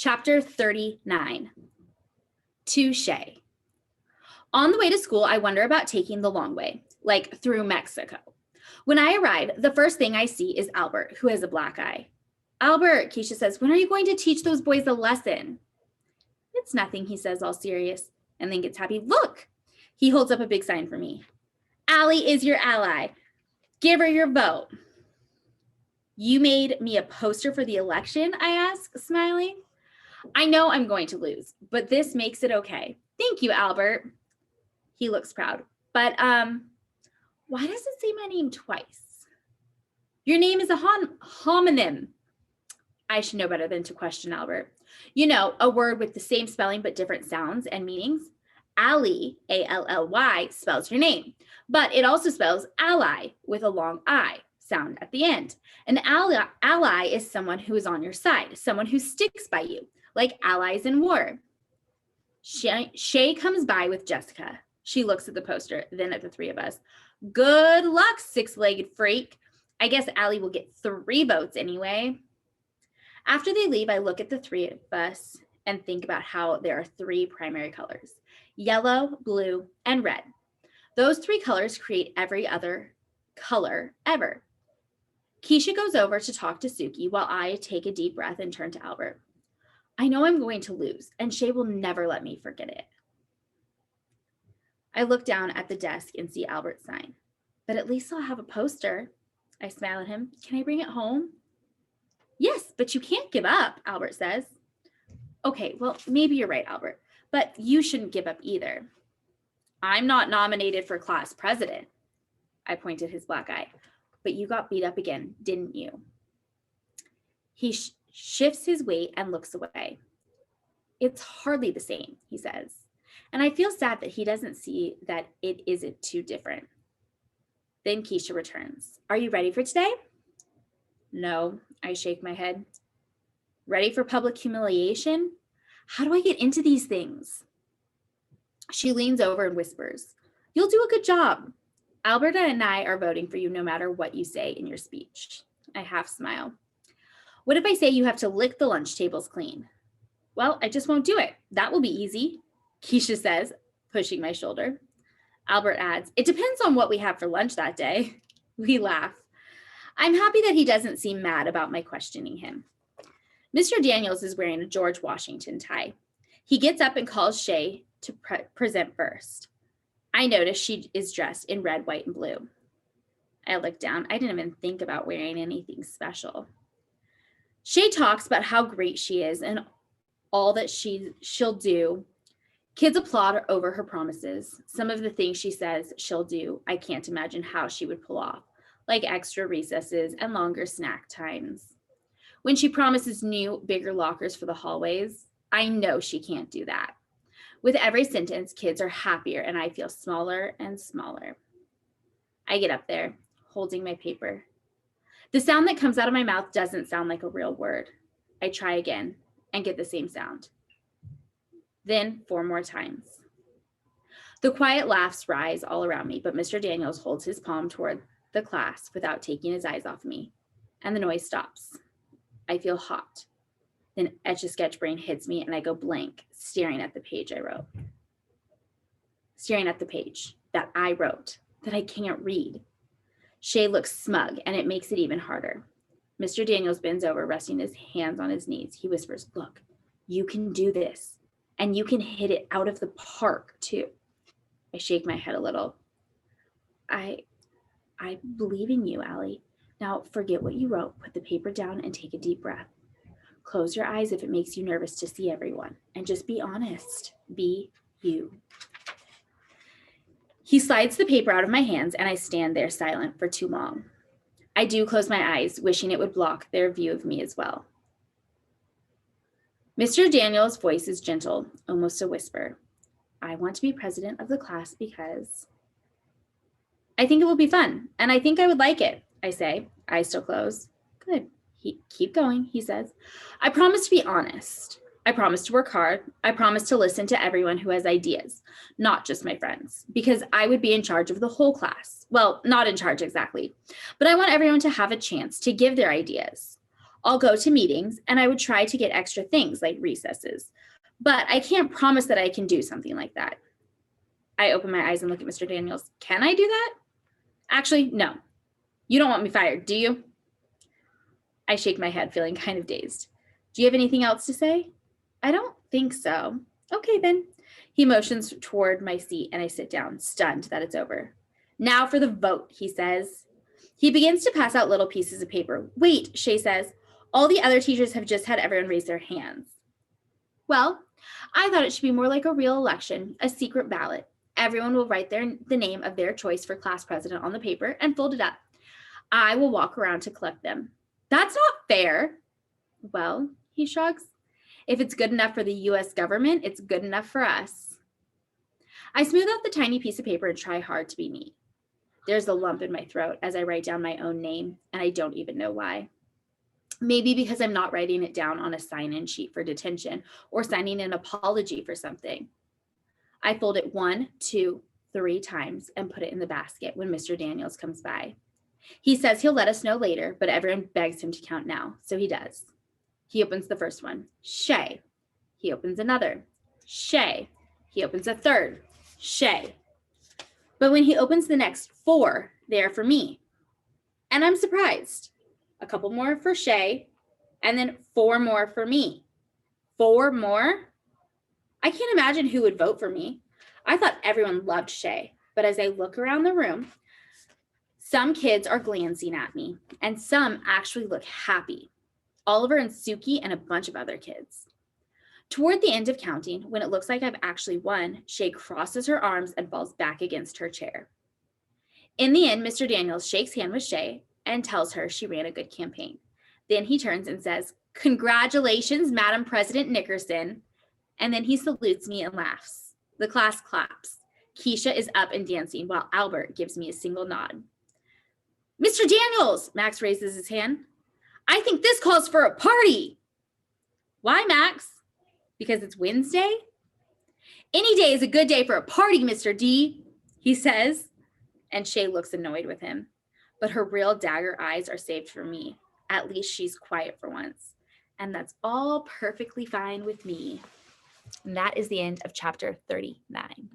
Chapter 39, To-Shay. On the way to school, I wonder about taking the long way, like through Mexico. When I arrive, the first thing I see is Albert, who has a black eye. Albert, Keisha says, when are you going to teach those boys a lesson? It's nothing, he says, all serious, and then gets happy. Look, he holds up a big sign for me. Allie is your ally. Give her your vote. You made me a poster for the election, I ask, smiling. I know I'm going to lose, but this makes it okay. Thank you, Albert. He looks proud. But why does it say my name twice? Your name is a homonym. I should know better than to question Albert. You know, a word with the same spelling but different sounds and meanings. Ally, A-L-L-Y, spells your name, but it also spells ally with a long I sound at the end. An ally is someone who is on your side, someone who sticks by you, like allies in war. Shay comes by with Jessica. She looks at the poster, then at the three of us. Good luck, six-legged freak. I guess Allie will get 3 votes anyway. After they leave, I look at the three of us and think about how there are 3 primary colors, yellow, blue, and red. Those 3 colors create every other color ever. Keisha goes over to talk to Suki while I take a deep breath and turn to Albert. I know I'm going to lose, and Shay will never let me forget it. I look down at the desk and see Albert's sign, but at least I'll have a poster. I smile at him. Can I bring it home? Yes, but you can't give up, Albert says. Okay, well, maybe you're right, Albert, but you shouldn't give up either. I'm not nominated for class president. I pointed his black eye. But you got beat up again, didn't you? He shifts his weight and looks away. It's hardly the same, he says. And I feel sad that he doesn't see that it isn't too different. Then Keisha returns. Are you ready for today? No, I shake my head. Ready for public humiliation? How do I get into these things? She leans over and whispers, you'll do a good job. Albert and I are voting for you no matter what you say in your speech. I half smile. What if I say you have to lick the lunch tables clean? Well, I just won't do it. That will be easy, Keisha says, pushing my shoulder. Albert adds, it depends on what we have for lunch that day. We laugh. I'm happy that he doesn't seem mad about my questioning him. Mr. Daniels is wearing a George Washington tie. He gets up and calls Shay to present first. I notice she is dressed in red, white, and blue. I look down. I didn't even think about wearing anything special. Shay talks about how great she is and all that she'll do. Kids applaud over her promises. Some of the things she says she'll do, I can't imagine how she would pull off, like extra recesses and longer snack times. When she promises new, bigger lockers for the hallways, I know she can't do that. With every sentence, kids are happier and I feel smaller and smaller. I get up there, holding my paper. The sound that comes out of my mouth doesn't sound like a real word. I try again and get the same sound. Then 4 more times. The quiet laughs rise all around me, but Mr. Daniels holds his palm toward the class without taking his eyes off me, and the noise stops. I feel hot. Then Etch-a-Sketch brain hits me and I go blank, staring at the page I wrote. Staring at the page that I wrote, that I can't read. Shay looks smug and it makes it even harder. Mr. Daniels bends over, resting his hands on his knees. He whispers, look, you can do this and you can hit it out of the park too. I shake my head a little. I believe in you, Allie. Now forget what you wrote, put the paper down and take a deep breath. Close your eyes if it makes you nervous to see everyone, and just be honest. Be you. He slides the paper out of my hands, and I stand there silent for too long. I do close my eyes, wishing it would block their view of me as well. Mr. Daniels' voice is gentle, almost a whisper. I want to be president of the class because I think it will be fun, and I think I would like it, I say, eyes still closed. Good. Keep going, he says. I promise to be honest. I promise to work hard. I promise to listen to everyone who has ideas, not just my friends, because I would be in charge of the whole class. Well, not in charge exactly, but I want everyone to have a chance to give their ideas. I'll go to meetings and I would try to get extra things like recesses, but I can't promise that I can do something like that. I open my eyes and look at Mr. Daniels. Can I do that? Actually, no. You don't want me fired, do you? I shake my head, feeling kind of dazed. Do you have anything else to say? I don't think so. Okay, then. He motions toward my seat and I sit down, stunned that it's over. Now for the vote, he says. He begins to pass out little pieces of paper. Wait, Shay says. All the other teachers have just had everyone raise their hands. Well, I thought it should be more like a real election, a secret ballot. Everyone will write the name of their choice for class president on the paper and fold it up. I will walk around to collect them. That's not fair. Well, he shrugs. If it's good enough for the U.S. government, it's good enough for us. I smooth out the tiny piece of paper and try hard to be neat. There's a lump in my throat as I write down my own name, and I don't even know why. Maybe because I'm not writing it down on a sign-in sheet for detention or signing an apology for something. I fold it 1, 2, 3 times and put it in the basket when Mr. Daniels comes by. He says he'll let us know later, but everyone begs him to count now, so he does. He opens the first one, Shay. He opens another, Shay. He opens a third, Shay. But when he opens the next 4, they are for me. And I'm surprised. A couple more for Shay, and then 4 more for me. 4 more? I can't imagine who would vote for me. I thought everyone loved Shay, but as I look around the room, some kids are glancing at me, and some actually look happy. Oliver and Suki and a bunch of other kids. Toward the end of counting, when it looks like I've actually won, Shay crosses her arms and falls back against her chair. In the end, Mr. Daniels shakes hands with Shay and tells her she ran a good campaign. Then he turns and says, "Congratulations, Madam President Nickerson." And then he salutes me and laughs. The class claps. Keisha is up and dancing while Albert gives me a single nod. "Mr. Daniels," Max raises his hand. "I think this calls for a party." "Why, Max? Because it's Wednesday?" "Any day is a good day for a party, Mr. D," he says. And Shay looks annoyed with him. But her real dagger eyes are saved for me. At least she's quiet for once. And that's all perfectly fine with me. And that is the end of chapter 39.